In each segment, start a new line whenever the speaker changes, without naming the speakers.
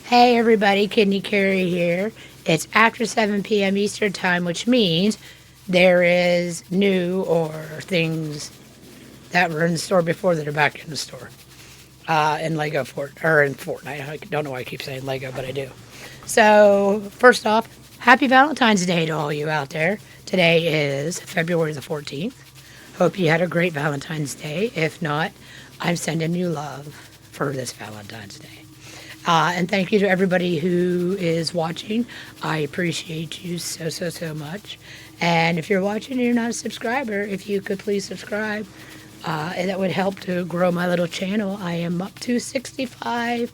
Hey everybody, Kidney Carrie here. It's after 7 p.m. Eastern Time, which means there is new or things that were in the store before that are back in the store. In in Fortnite. I don't know why I keep saying Lego, but I do. So, first off, happy Valentine's Day to all you out there. Today is February the 14th. Hope you had a great Valentine's Day. If not, I'm sending you love for this Valentine's Day. And thank you to everybody who is watching. I appreciate you so much. And if you're watching and you're not a subscriber, if you could please subscribe, and that would help to grow my little channel. I am up to 65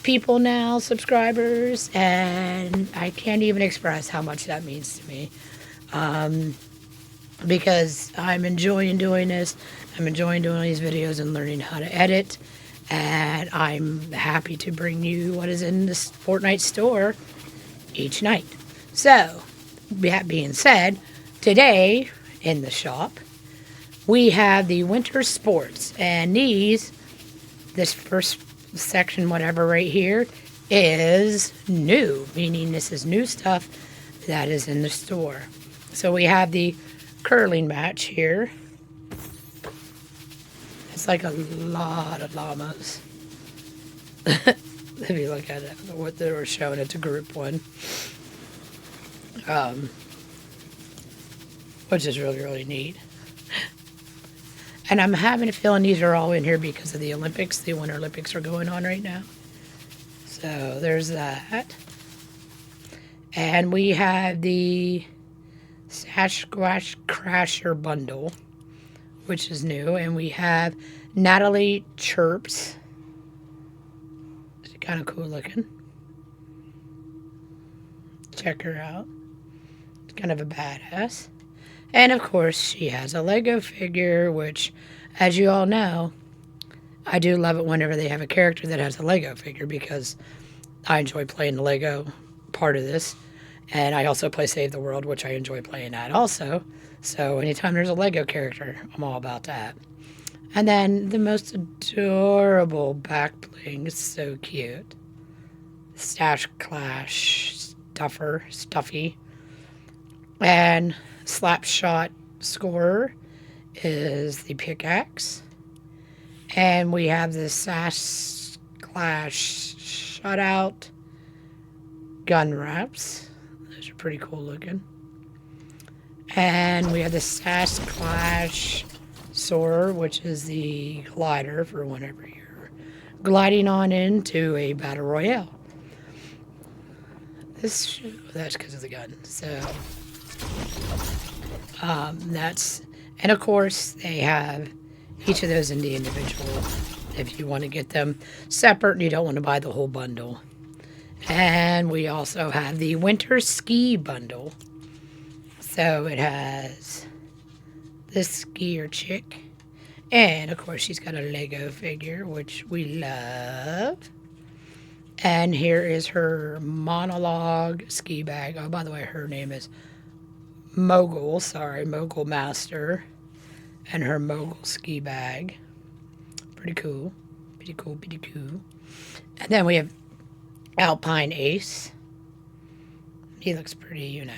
people now, subscribers, and I can't even express how much that means to me. Because I'm enjoying doing this. I'm enjoying doing these videos and learning how to edit. And I'm happy to bring you what is in this Fortnite store each night. So, that being said, today in the shop, we have the winter sports. And this first section, whatever right here, is new, meaning this is new stuff that is in the store. So we have the curling match here. It's like a lot of llamas. If you look at it, what they were showing, it's a group one. Which is really neat. And I'm having a feeling these are all in here because of the Olympics. The Winter Olympics are going on right now. So there's that. And we have the Sasquatch Crasher bundle, which is new. And we have Natalie Chirps. She's kind of cool looking. Check her out. She's kind of a badass. And of course, she has a Lego figure, which, as you all know, I do love it whenever they have a character that has a Lego figure because I enjoy playing the Lego part of this. And I also play Save the World, which I enjoy playing that also. So anytime there's a Lego character, I'm all about that. And then the most adorable back bling, it's so cute. Stash Clash Stuffy. And Slapshot Scorer is the pickaxe. And we have the Sash Clash Shutout gun wraps. Those are pretty cool looking. And we have the Sash Clash Soarer, which is the glider for whenever you're gliding on into a battle royale. That's because of the gun. So and of course they have each of those in the individual if you want to get them separate and you don't want to buy the whole bundle. And we also have the winter ski bundle. So it has this skier chick, and of course she's got a Lego figure, which we love. And here is her monologue ski bag. Oh, by the way, her name is Mogul Master, and her Mogul ski bag. Pretty cool. And then we have Alpine Ace. He looks pretty, he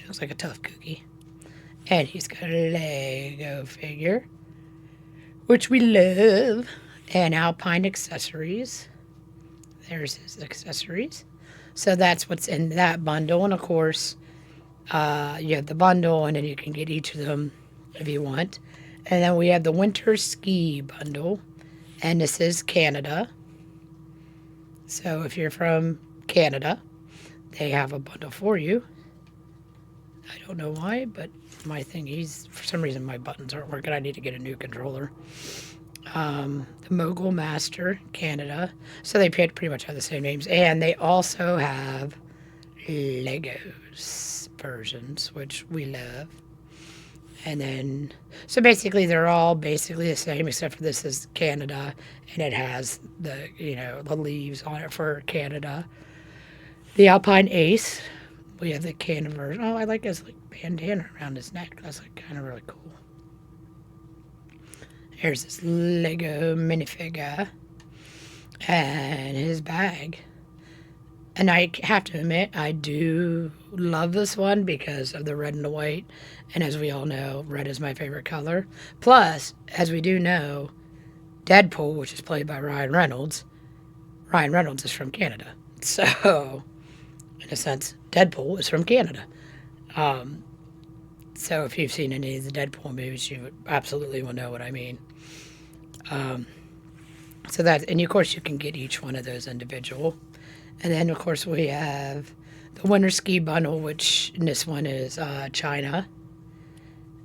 looks like a tough cookie. And he's got a Lego figure, which we love. And Alpine accessories. There's his accessories. So that's what's in that bundle. And of course, you have the bundle, and then you can get each of them if you want. And then we have the winter ski bundle. And this is Canada. So if you're from Canada, they have a bundle for you. I don't know why, but my thingies, for some reason my buttons aren't working. I need to get a new controller. The Mogul Master, Canada. So they pretty much have the same names. And they also have Legos versions, which we love. And then, so basically they're all basically the same, except for this is Canada, and it has the, the leaves on it for Canada. The Alpine Ace, we have the Canada version. Oh, I like his bandana around his neck. That's kind of really cool. Here's this Lego minifigure. and his bag. And I have to admit, I do love this one because of the red and the white. And as we all know, red is my favorite color. Plus, as we do know, Deadpool, which is played by Ryan Reynolds is from Canada. So, in a sense, Deadpool is from Canada. So if you've seen any of the Deadpool movies, you absolutely will know what I mean. So that, and of course, you can get each one of those individual. And then, of course, we have the Winter Ski Bundle, which in this one is China.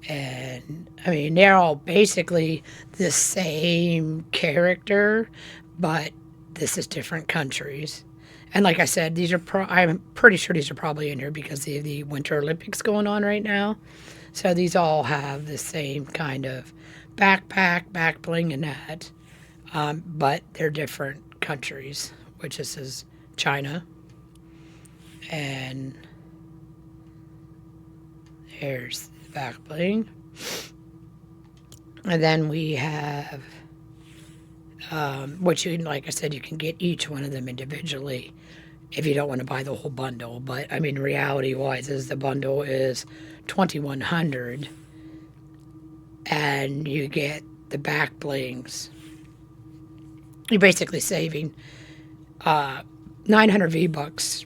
And I mean, they're all basically the same character, but this is different countries. And like I said, these are I'm pretty sure these are probably in here because of the Winter Olympics going on right now. So these all have the same kind of backpack, back bling, and that. But they're different countries, which this is China. And here's the back bling. And then we have, which you, like I said, you can get each one of them individually if you don't want to buy the whole bundle. But I mean, reality wise, is the bundle is 2,100, and you get the back blings. You're basically saving 900 V-Bucks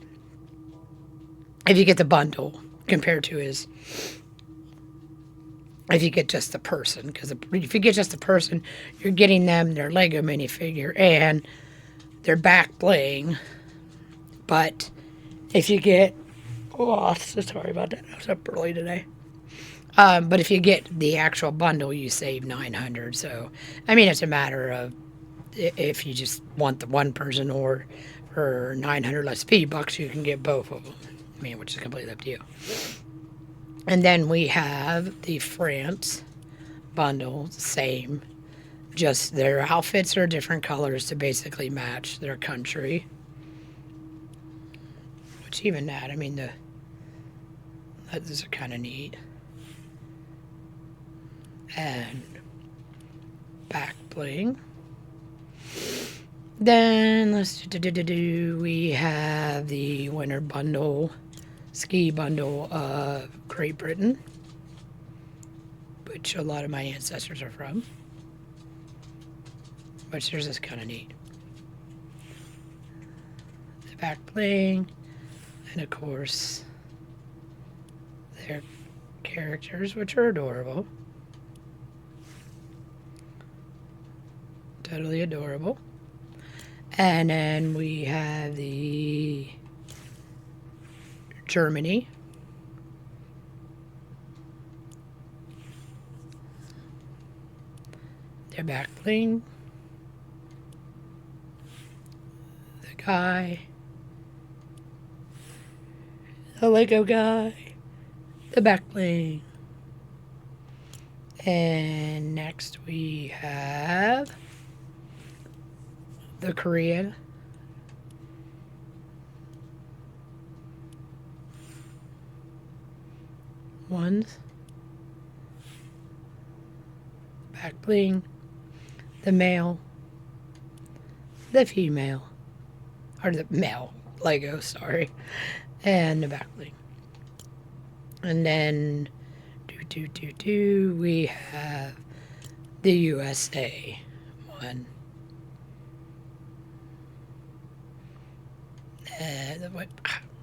if you get the bundle compared to his. If you get just the person, because if you get just the person, you're getting them their Lego minifigure and their back bling. But if you get, oh, so sorry about that. I was up early today. But if you get the actual bundle, you save 900. So, I mean, it's a matter of if you just want the one person or for 900 less V-Bucks, you can get both of them. I mean, which is completely up to you. And then we have the France bundle, same. Just their outfits are different colors to basically match their country. Which even that, I mean, those are kind of neat. And back bling. Then we have the winter bundle, ski bundle of Great Britain, which a lot of my ancestors are from. Which there's this kind of neat. The back bling, and of course their characters, which are adorable. Totally adorable. And then we have the Germany. Their back bling. The guy. The Lego guy. The back bling. And next we have the Korean. Ones. Back bling. The male. The female. Or the male Lego, sorry. And the back bling. And then we have the USA one.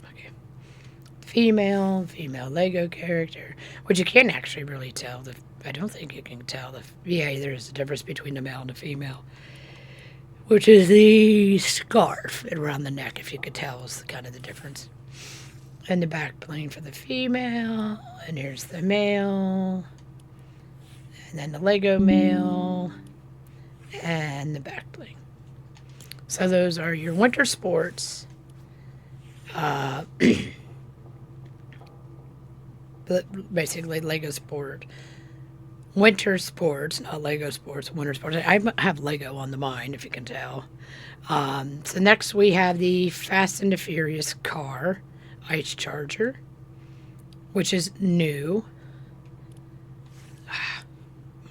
Okay. Female Lego character, which you can't actually really tell. I don't think you can tell. Yeah, there's a difference between the male and the female, which is the scarf around the neck, if you could tell, is kind of the difference. And the back bling for the female, and here's the male, and then the Lego male, and the back bling. So those are your winter sports. Basically Lego sport, winter sports, not Lego sports, winter sports. I have Lego on the mind, if you can tell. So next we have the Fast and the Furious car, ice charger, which is new.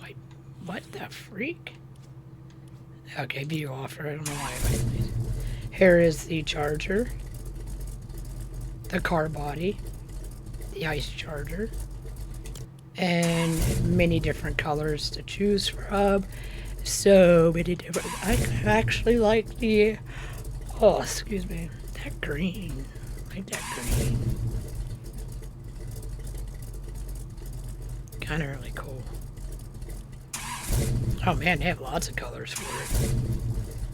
Wait, what the freak? Okay, view offer. I don't know why. Here is the charger, the car body, the ice charger, and many different colors to choose from. So many different. I actually like the. Oh, excuse me. That green. I like that green. Kind of really cool. Oh man, they have lots of colors for it.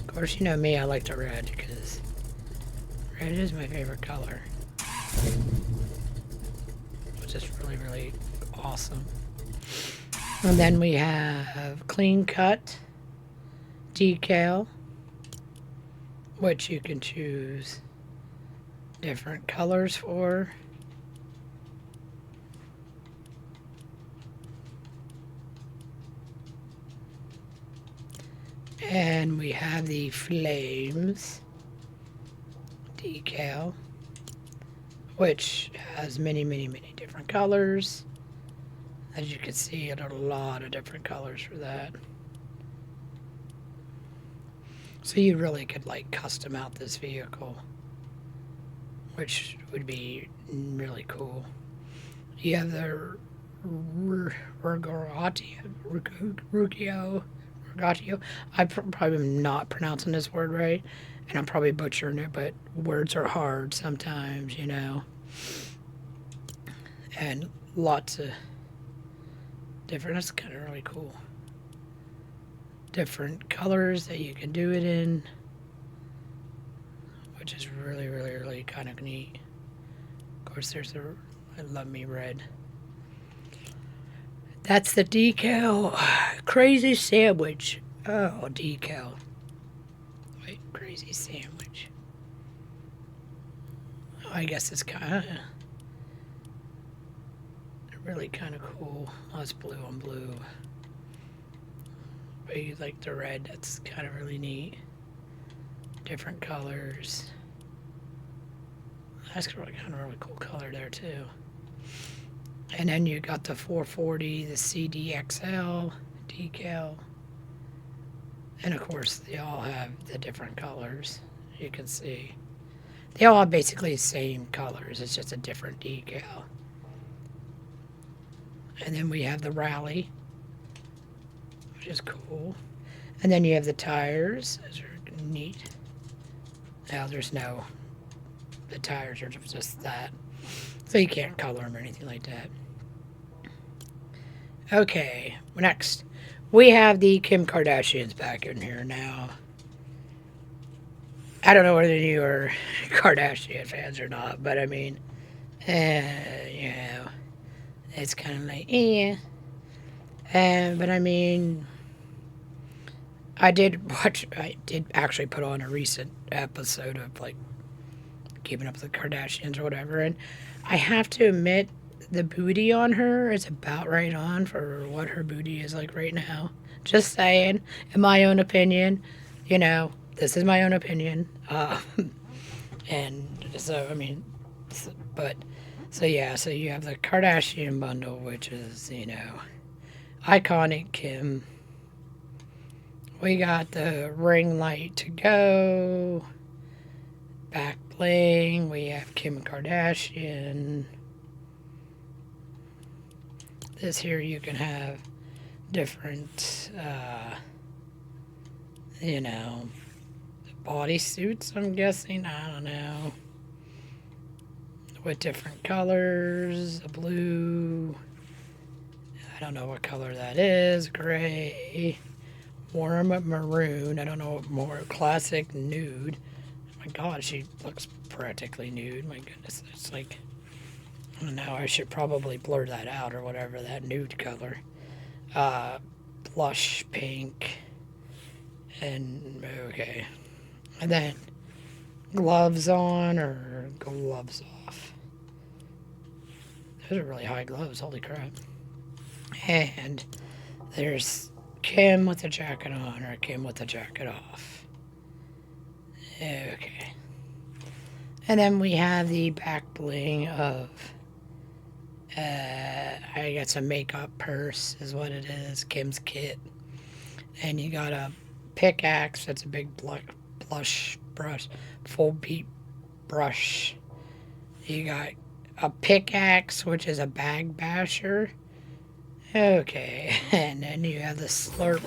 Of course, you know me, I like the red because red is my favorite color. Which is really, really awesome. And then we have clean cut decal, which you can choose different colors for. And we have the flames decal, which has many, many, many different colors. As you can see, it a lot of different colors for that. So you really could like custom out this vehicle, which would be really cool. You have the Regatio. I probably am not pronouncing this word right, and I'm probably butchering it, but words are hard sometimes, you know. And lots of different, that's kind of really cool. Different colors that you can do it in, which is really, really, really kind of neat. Of course, there's the I love me red. That's the decal. Crazy sandwich. Oh, decal. Wait, crazy sandwich. Oh, I guess it's kind of really kind of cool. Oh, it's blue on blue. But you like the red. That's kind of really neat. Different colors. That's really kind of really cool color there too. And then you got the 440, the CDXL decal. And of course, they all have the different colors. You can see. They all have basically the same colors. It's just a different decal. And then we have the rally, which is cool. And then you have the tires. Those are neat. Now there's no... The tires are just that. So you can't color them or anything like that. Okay, next. We have the Kim Kardashians back in here now. I don't know whether you are Kardashian fans or not, but I mean, you know, it's kind of like, but I mean, I did actually put on a recent episode of like Keeping Up with the Kardashians or whatever, and I have to admit, the booty on her is about right on for what her booty is like right now. Just saying, in my own opinion, you know, this is my own opinion. And so, I mean, so yeah, so you have the Kardashian bundle, which is, you know, iconic Kim. We got the ring light to go, back bling. We have Kim Kardashian. This here you can have different, you know, bodysuits, I'm guessing. I don't know. With different colors. A blue. I don't know what color that is. Gray. Warm maroon. I don't know. More classic nude. Oh my God, she looks practically nude. My goodness. It's like... I don't know, I should probably blur that out or whatever, that nude color. Blush pink. And, okay. And then gloves on or gloves off. Those are really high gloves, holy crap. And there's Kim with the jacket on or Kim with the jacket off. Okay. And then we have the back bling of... I guess a makeup purse is what it is. Kim's kit. And you got a pickaxe. That's a big blush brush. Full beat brush. You got a pickaxe, which is a bag basher. Okay, and then you have the slurp,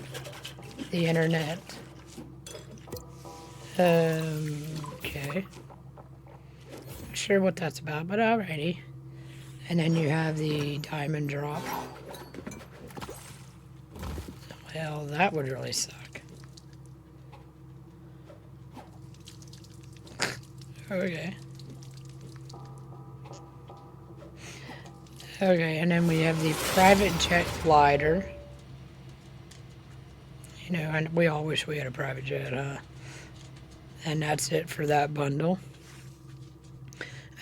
the internet. Okay. Not sure what that's about, but alrighty. And then you have the diamond drop. Well, that would really suck. Okay. Okay, and then we have the private jet glider. You know, and we all wish we had a private jet, huh? And that's it for that bundle.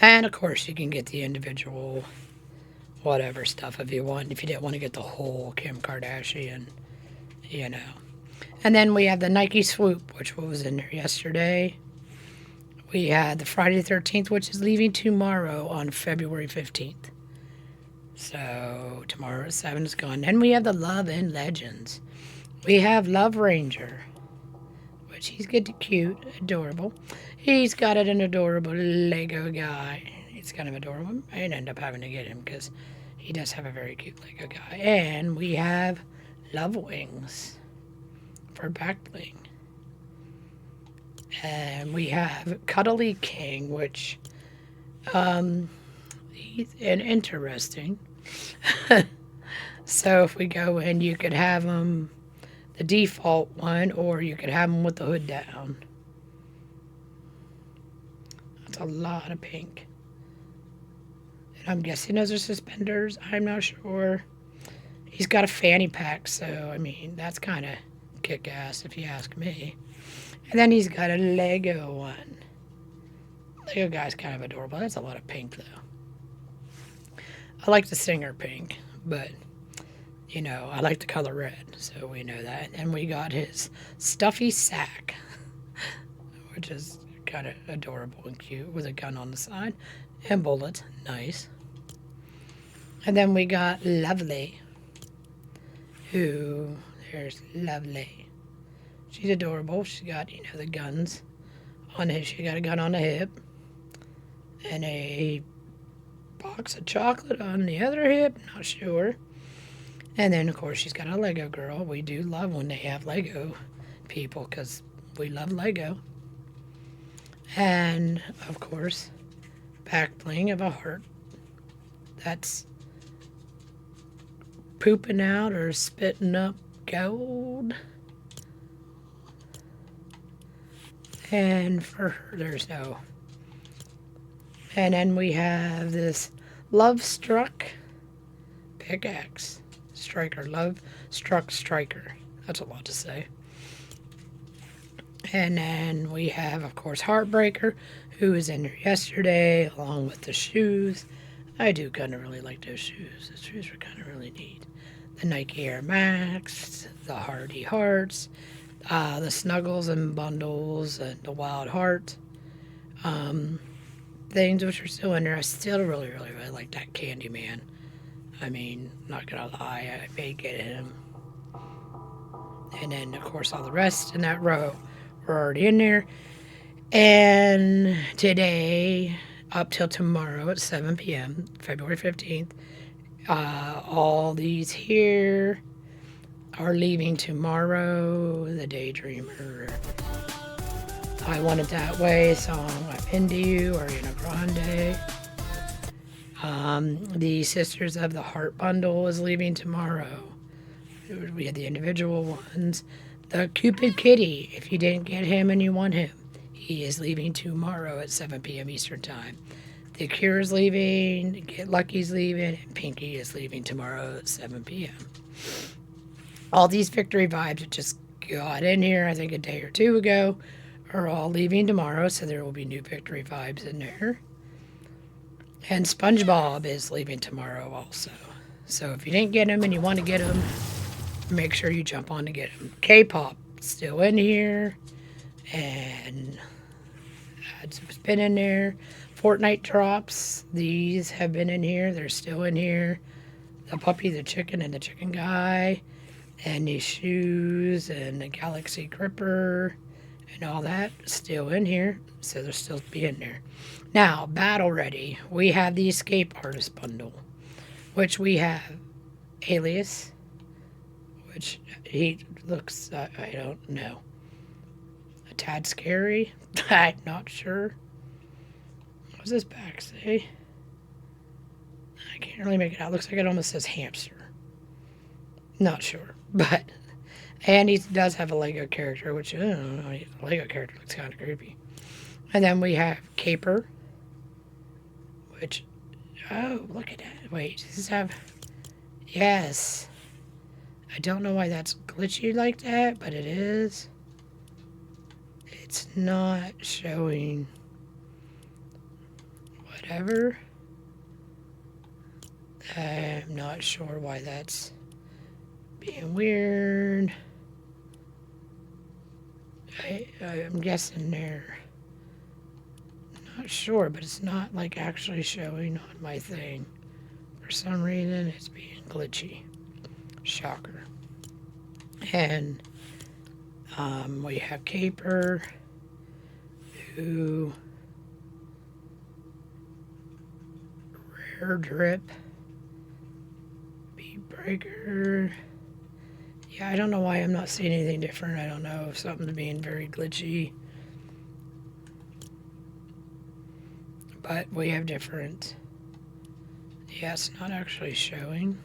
And of course, you can get the individual whatever stuff if you want. If you didn't want to get the whole Kim Kardashian, you know. And then we have the Nike Swoop, which was in there yesterday. We had the Friday the 13th, which is leaving tomorrow on February 15th. So tomorrow at 7 is gone. Then we have the Love and Legends. We have Love Ranger, which he's good, cute, adorable. He's got an adorable Lego guy. He's kind of adorable. I didn't end up having to get him because he does have a very cute Lego guy. And we have Love Wings for back bling. And we have Cuddly King, which he's an interesting. So if we go in, you could have him the default one, or you could have him with the hood down. That's a lot of pink. And I'm guessing those are suspenders. I'm not sure. He's got a fanny pack, so I mean that's kind of kick-ass if you ask me. And then he's got a Lego one. Lego guy's kind of adorable. That's a lot of pink though. I like the singer pink, but you know, I like the color red, so we know that. And we got his stuffy sack, which is kind of adorable and cute with a gun on the side and bullets. Nice. And then we got Lovely, who, there's Lovely. She's adorable. She's got, you know, the guns on his. She got a gun on the hip and a box of chocolate on the other hip. Not sure. And then, of course, she's got a Lego girl. We do love when they have Lego people because we love Lego. And, of course, back bling of a heart. That's pooping out or spitting up gold. And for her, there's no. And then we have this Love Struck pickaxe. Striker. Love Struck Striker. That's a lot to say. And then we have, of course, Heartbreaker, who was in there yesterday, along with the shoes. I do kind of really like those shoes. The shoes were kind of really neat. The Nike Air Max, the Hardy Hearts, the Snuggles and Bundles, and the Wild Heart. Things which are still in there. I still really, really, really like that Candyman. I mean, not gonna lie, I may get him. And then, of course, all the rest in that row were already in there. And today, up till tomorrow at 7 p.m., February 15th, all these here are leaving tomorrow. The Daydreamer, I Want It That Way song, I'm Into You, Ariana Grande. The Sisters of the Heart bundle is leaving tomorrow. We had the individual ones. The Cupid Kitty, if you didn't get him and you want him, he is leaving tomorrow at 7 p.m. Eastern Time. The Cure's leaving, Get Lucky's leaving, and Pinky is leaving tomorrow at 7 p.m. All these Victory Vibes that just got in here, I think a day or two ago, are all leaving tomorrow, so there will be new Victory Vibes in there. And SpongeBob is leaving tomorrow also. So if you didn't get him and you want to get him, make sure you jump on to get him. K-pop still in here. And it's been in there. Fortnite drops. These have been in here. They're still in here. The puppy, the chicken, and the chicken guy. And these shoes and the Galaxy Gripper and all that still in here. So they'll still be in there. Now, battle ready. We have the Escape Artist bundle, which we have Alias, which he looks, I don't know, a tad scary. I'm not sure. What does this back say? I can't really make it out. Looks like it almost says hamster. Not sure, but and he does have a Lego character, which I don't know. A Lego character looks kind of creepy. And then we have Caper, which look at that. Wait, does this have? Yes. I don't know why that's glitchy like that, but it is. It's not showing whatever. I'm not sure why that's being weird. I'm guessing they're not sure, but it's not like actually showing on my thing. For some reason, it's being glitchy. Shocker. And we have Caper, who Rare Drip, Beat Breaker. Yeah, I don't know why I'm not seeing anything different. I don't know if something's being very glitchy. But we have different. Yeah, it's not actually showing.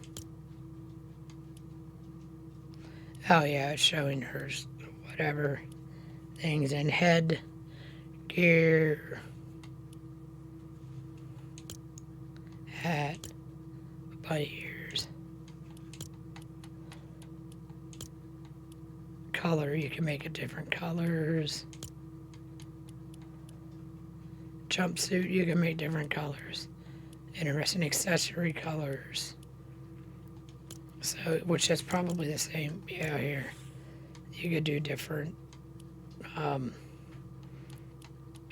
Oh yeah, it's showing hers, whatever things in head, gear, hat, bunny ears, color. You can make it different colors. Jumpsuit, you can make different colors. Interesting accessory colors. So, which is probably the same. Yeah, here. You could do different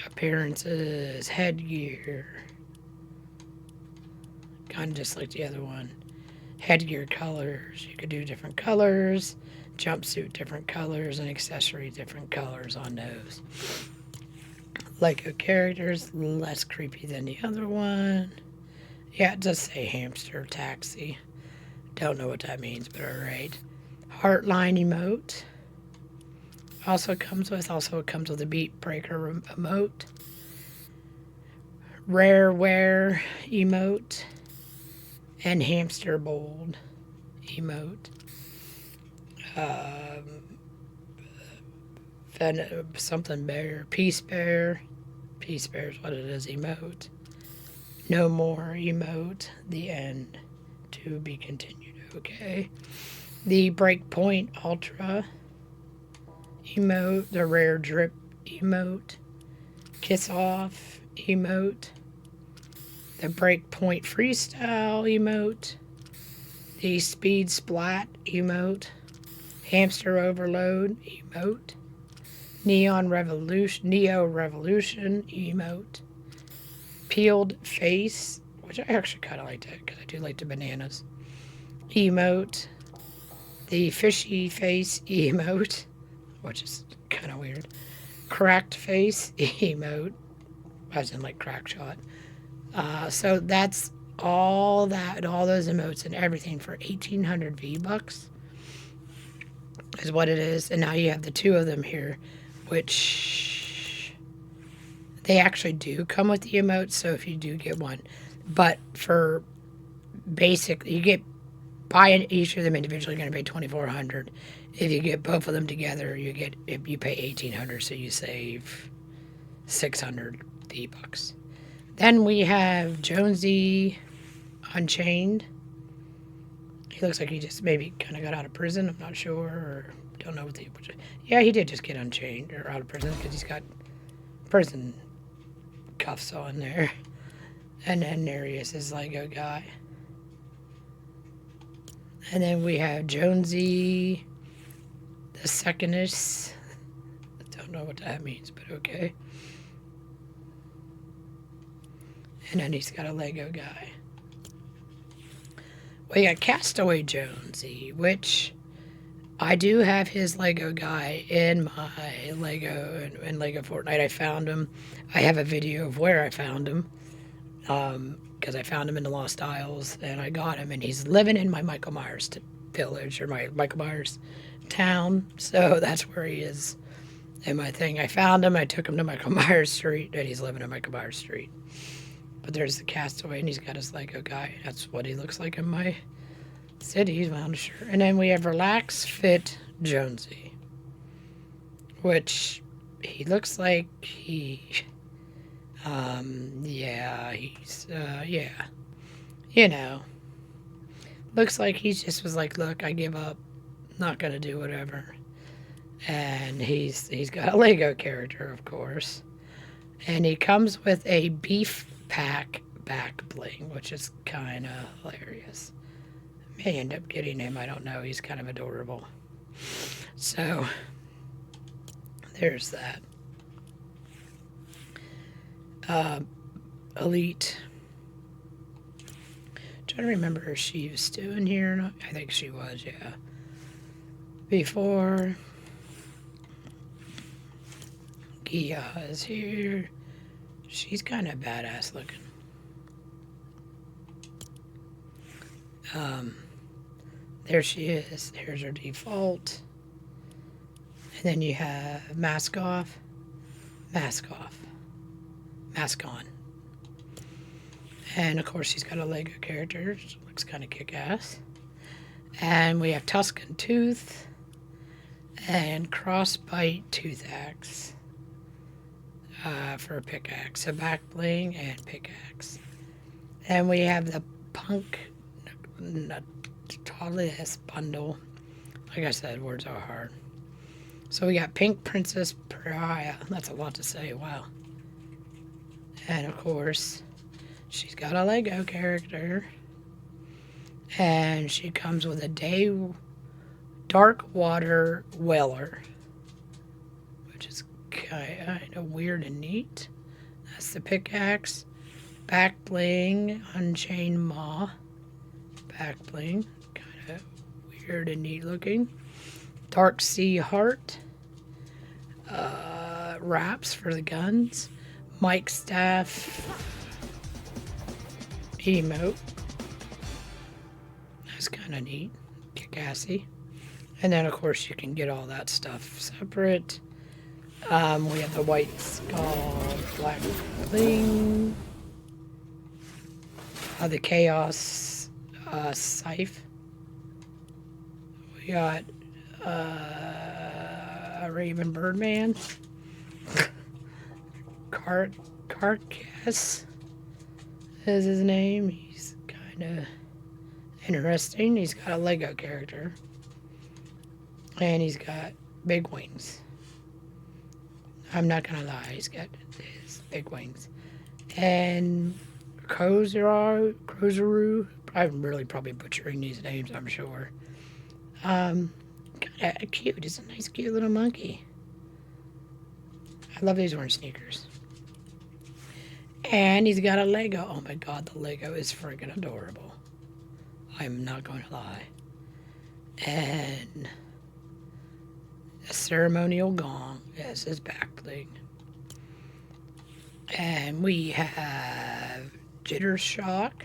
appearances, headgear. Kind of just like the other one. Headgear colors. You could do different colors. Jumpsuit, different colors. And accessory, different colors on those. Lego characters, less creepy than the other one. Yeah, it does say hamster taxi. Don't know what that means, but alright. Heartline emote. Also it comes with a Beat Breaker emote. Rare Wear emote. And Hamster Bold emote. Something bear. Peace Bear. Peace Bear is what it is, emote. No More emote. The end. To be continued. Okay. The Breakpoint Ultra emote. The Rare Drip emote. Kiss Off emote. The Breakpoint Freestyle emote. The Speed Splat emote. Hamster Overload emote. Neo Revolution emote. Peeled Face, which I actually kind of like that because I do like the bananas. Emote. The Fishy Face emote, which is kind of weird. Cracked Face emote, as in like crack shot. So that's all those emotes and everything for 1,800 V-Bucks is what it is. And now you have the two of them here, which they actually do come with the emotes, so if you do get one. But for basic, you get buying each of them individually, you're going to pay 2,400. If you get both of them together, you pay 1,800, so you save 600 V-Bucks. Then we have Jonesy Unchained. He looks like he just maybe kind of got out of prison. I'm not sure, or don't know what yeah, he did just get unchained or out of prison because he's got prison cuffs on there. And then there he is, his Lego guy. And then we have Jonesy the Secondist. I don't know what that means, but okay. And then he's got a Lego guy. We got Castaway Jonesy, which I do have his Lego guy in my Lego and Lego Fortnite. I found him. I have a video of where I found him because I found him in the Lost Isles and I got him, and he's living in my Michael Myers village or my Michael Myers town. So that's where he is in my thing. I found him. I took him to Michael Myers Street, and he's living in Michael Myers Street. But there's the castaway, and he's got his Lego guy. That's what he looks like in my city. Well, sure. And then we have Relax Fit Jonesy, which he looks like you know, looks like he just was like, look, I give up, not gonna do whatever. And he's got a Lego character, of course, and he comes with a beef pack back bling, which is kind of hilarious. May end up getting him, I don't know. He's kind of adorable. So there's that. Elite. I'm trying to remember if she was still in here or not. I think she was, yeah. Before Gia is here. She's kind of badass looking. There she is. Here's her default. And then you have mask off, mask off, mask on. And of course she's got a Lego character. She looks kind of kick-ass. And we have Tuscan Tooth and Crossbite Tooth Axe for a pickaxe, a back bling and pickaxe. And we have the Punk Natalis bundle. Like I said, words are hard. So we got Pink Princess Pariah. That's a lot to say. Wow. And of course, she's got a Lego character. And she comes with a Dark Water Weller, which is kind of weird and neat. That's the pickaxe. Back bling, Unchained Maw. Back bling, kind of weird and neat looking. Dark Sea Heart. Wraps for the guns. Mike Staff. Emote. That's kind of neat. Kick-assy. And then, of course, you can get all that stuff separate. We have the White Skull Black Bling. The Chaos Scythe. We got a Raven Birdman. Carcass is his name. He's kind of interesting. He's got a Lego character. And he's got big wings. I'm not going to lie. He's got his big wings. And Kozaru. I'm really probably butchering these names, I'm sure. Kind of cute. He's a nice, cute little monkey. I love these orange sneakers. And he's got a Lego. Oh my god, the Lego is friggin' adorable. I'm not going to lie. And a ceremonial gong as his back bling. And we have Jitter Shock.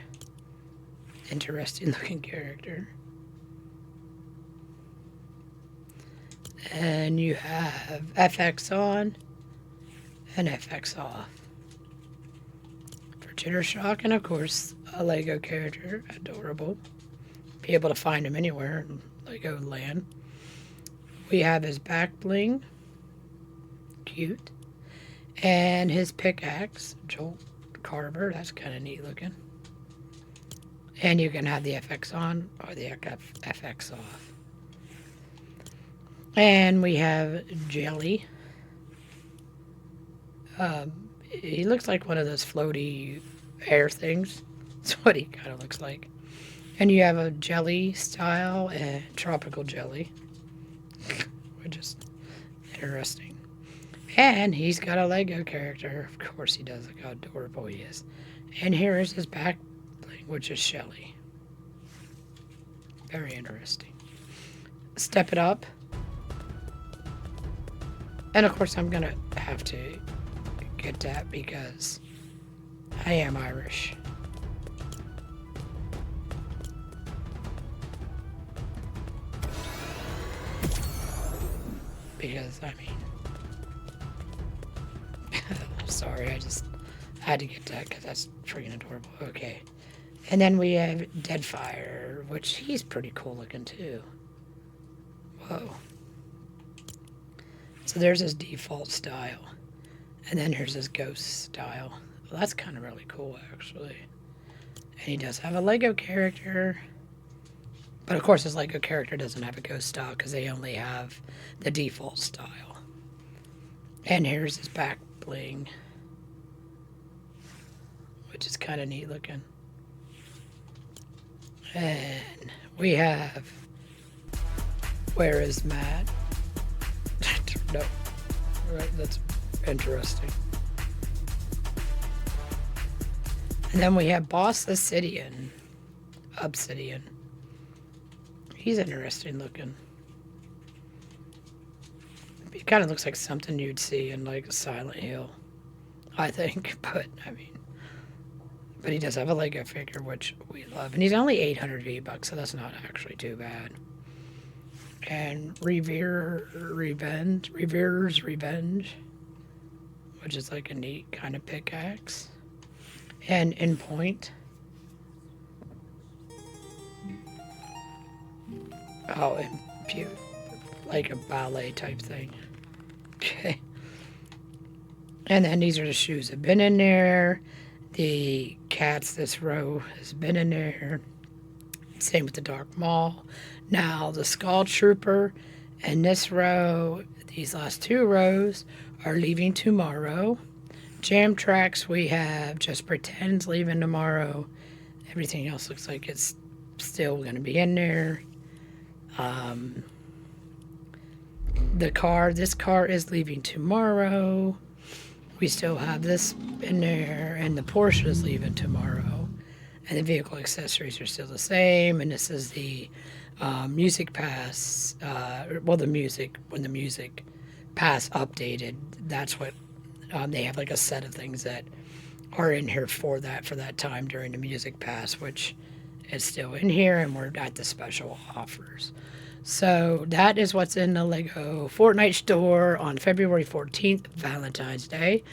Interesting looking character. And you have FX on and FX off. For Jitter Shock, and of course, a Lego character. Adorable. Be able to find him anywhere in Lego land. We have his back bling. Cute. And his pickaxe, Jolt Carver. That's kind of neat looking. And you can have the FX on or the FX off. And we have Jelly. He looks like one of those floaty air things. That's what he kind of looks like. And you have a jelly style and tropical jelly. Which is interesting. And he's got a Lego character. Of course he does. Look how adorable he is. And here is his back bling, which is Shelly. Very interesting. step it up. And of course I'm gonna have to get that because I am Irish. Because, I mean, I'm sorry, I had to get that because that's freaking adorable. Okay. And then we have Deadfire, which he's pretty cool looking too. Whoa. So there's his default style. And then here's his ghost style. Well, that's kind of really cool, actually. And he does have a Lego character. But of course, his Lego character doesn't have a ghost style because they only have the default style. And here's his back bling, which is kind of neat looking. And we have Where is Matt? No. Right, that's interesting. And then we have Boss Obsidian. He's interesting looking. He kind of looks like something you'd see in like Silent Hill, I think. But I mean, but he does have a Lego figure, which we love, and he's only 800 V-Bucks, so that's not actually too bad. And Revere's Revenge, which is like a neat kind of pickaxe. And In Point. Oh, like a ballet type thing. Okay. And then these are the shoes that have been in there. The cats, this row has been in there. Same with the Dark Maul. Now the Skull Trooper and this row, these last two rows are leaving tomorrow. Jam Tracks we have Just Pretend's leaving tomorrow. Everything else looks like it's still going to be in there. This car is leaving tomorrow. We still have this in there, and the Porsche is leaving tomorrow. And the vehicle accessories are still the same. And this is the Music Pass. When the Music Pass updated, that's what they have, like a set of things that are in here for that time during the Music Pass, which is still in here, and we're at the special offers. So that is what's in the Lego Fortnite store on February 14th, Valentine's Day.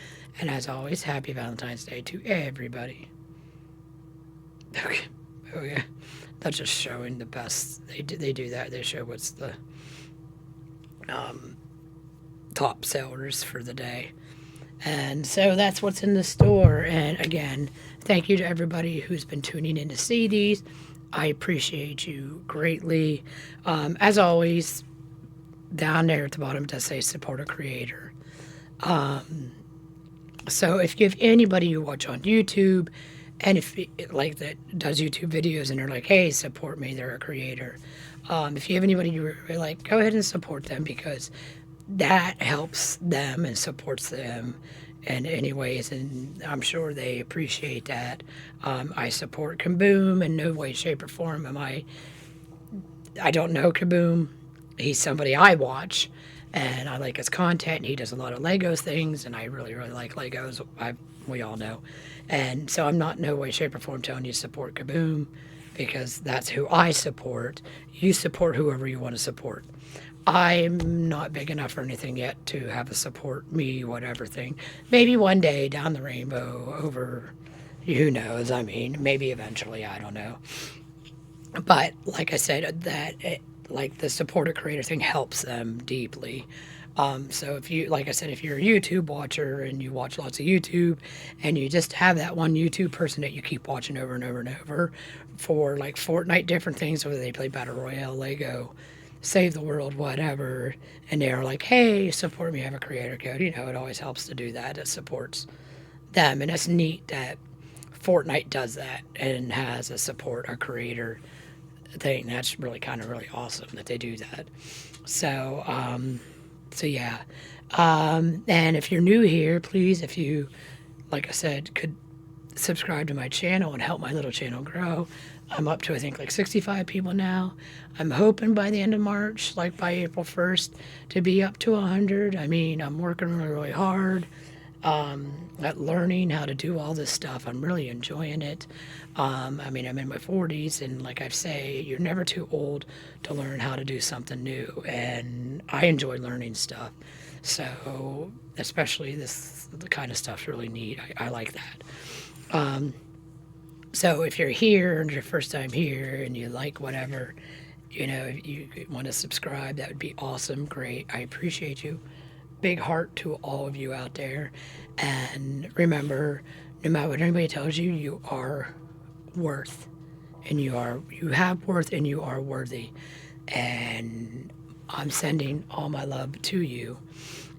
And as always, happy Valentine's Day to everybody. Okay. Oh yeah. That's just showing the best. They do that. They show what's the top sellers for the day. And so that's what's in the store. And again, thank you to everybody who's been tuning in to see these. I appreciate you greatly. As always, down there at the bottom it does say support a creator. So if you have anybody you watch on YouTube, and if like that does YouTube videos and they're like, hey, support me, they're a creator. If you have anybody you really like, go ahead and support them because that helps them and supports them in any ways, and I'm sure they appreciate that. I support Kaboom in no way, shape, or form. I don't know Kaboom. He's somebody I watch, and I like his content, and he does a lot of Legos things, and I really, really like Legos. We all know. And so I'm not in no way, shape, or form telling you to support Kaboom because that's who I support. You support whoever you want to support. I'm not big enough or anything yet to have a support me whatever thing. Maybe one day down the rainbow over, who knows, I mean, maybe eventually, I don't know. But like I said, like the support a creator thing helps them deeply. So if you, like I said, if you're a YouTube watcher and you watch lots of YouTube and you just have that one YouTube person that you keep watching over and over and over for like Fortnite different things, whether they play Battle Royale, Lego, Save the World, whatever, and they're like, hey, support me, I have a creator code. You know, it always helps to do that. It supports them, and it's neat that Fortnite does that and has a support a creator thing. That's really kind of really awesome that they do that. So, yeah. And if you're new here, please, if you, like I said, could subscribe to my channel and help my little channel grow. I'm up to, I think, like 65 people now. I'm hoping by the end of March, like by April 1st, to be up to 100. I mean, I'm working really, really hard at learning how to do all this stuff. I'm really enjoying it. I mean, I'm in my 40s, and like I say, you're never too old to learn how to do something new. And I enjoy learning stuff. So, especially the kind of stuff's really neat. I like that. So if you're here and your first time here and you like whatever, if you want to subscribe, that would be awesome. Great. I appreciate you. Big heart to all of you out there. And remember, no matter what anybody tells you, you are worth. And you have worth and you are worthy. And I'm sending all my love to you.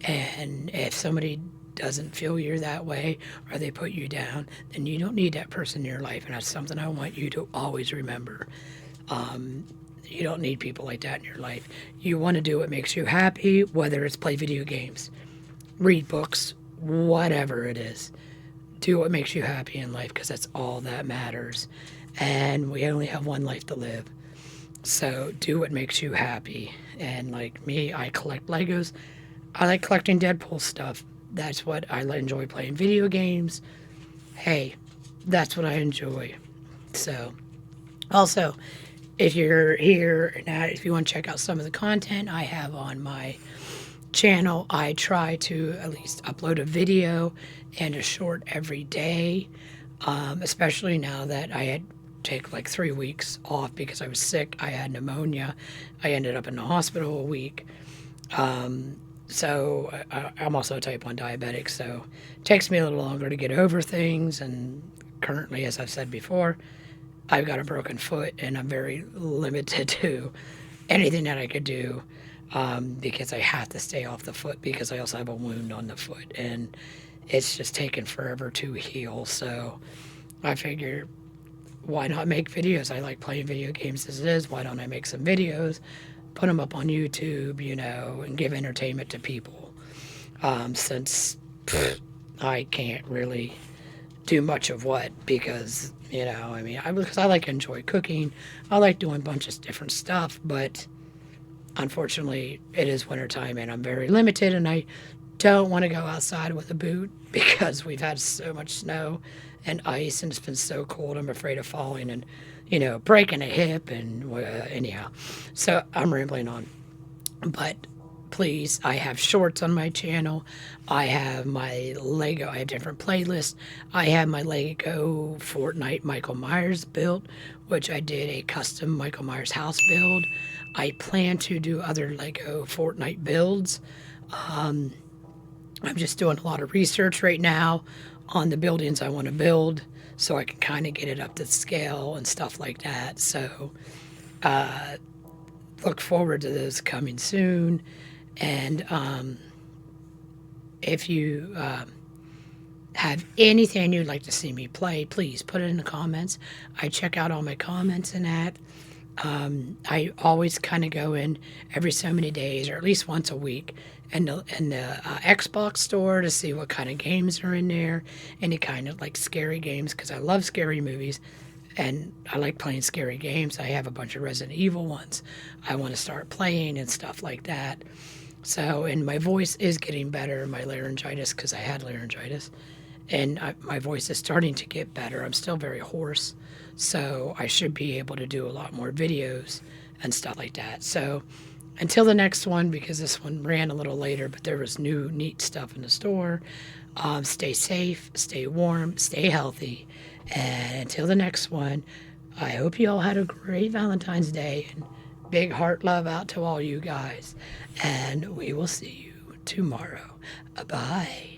And if somebody doesn't feel you're that way or they put you down, then you don't need that person in your life. And that's something I want you to always remember. You don't need people like that in your life. You want to do what makes you happy, whether it's play video games, read books, whatever it is. Do what makes you happy in life because that's all that matters. And we only have one life to live. So do what makes you happy. And like me, I collect Legos. I like collecting Deadpool stuff. That's what I enjoy, playing video games. Hey, that's what I enjoy. So, also, if you're here and if you want to check out some of the content I have on my channel, I try to at least upload a video and a short every day, especially now that I had take like 3 weeks off because I was sick. I had pneumonia. I ended up in the hospital a week. So I'm also a type 1 diabetic, so it takes me a little longer to get over things. And currently, as I've said before, I've got a broken foot and I'm very limited to anything that I could do because I have to stay off the foot because I also have a wound on the foot and it's just taken forever to heal. So I figure, why not make videos? I like playing video games as it is. Why don't I make some videos? Put them up on YouTube, and give entertainment to people. Since I can't really do much of what because, because I like to enjoy cooking. I like doing a bunch of different stuff, but unfortunately it is wintertime and I'm very limited and I don't want to go outside with a boot because we've had so much snow and ice and it's been so cold. I'm afraid of falling and breaking a hip and anyhow. So I'm rambling on. But please, I have shorts on my channel. I have my Lego, I have different playlists. I have my Lego Fortnite Michael Myers build, which I did a custom Michael Myers house build. I plan to do other Lego Fortnite builds. I'm just doing a lot of research right now on the buildings I want to build so I can kind of get it up to scale and stuff like that. So look forward to those coming soon. And if you have anything you'd like to see me play, please put it in the comments. I check out all my comments and that. I always kind of go in every so many days or at least once a week in the Xbox store to see what kind of games are in there, any kind of like scary games because I love scary movies and I like playing scary games. I have a bunch of Resident Evil ones I want to start playing and stuff like that. So, and my voice is getting better, my laryngitis, because I had laryngitis, and my voice is starting to get better. I'm still very hoarse, so I should be able to do a lot more videos and stuff like that. So until the next one, because this one ran a little later, but there was new neat stuff in the store, stay safe, stay warm, stay healthy, and until the next one, I hope you all had a great Valentine's Day, and big heart love out to all you guys, and we will see you tomorrow. Bye.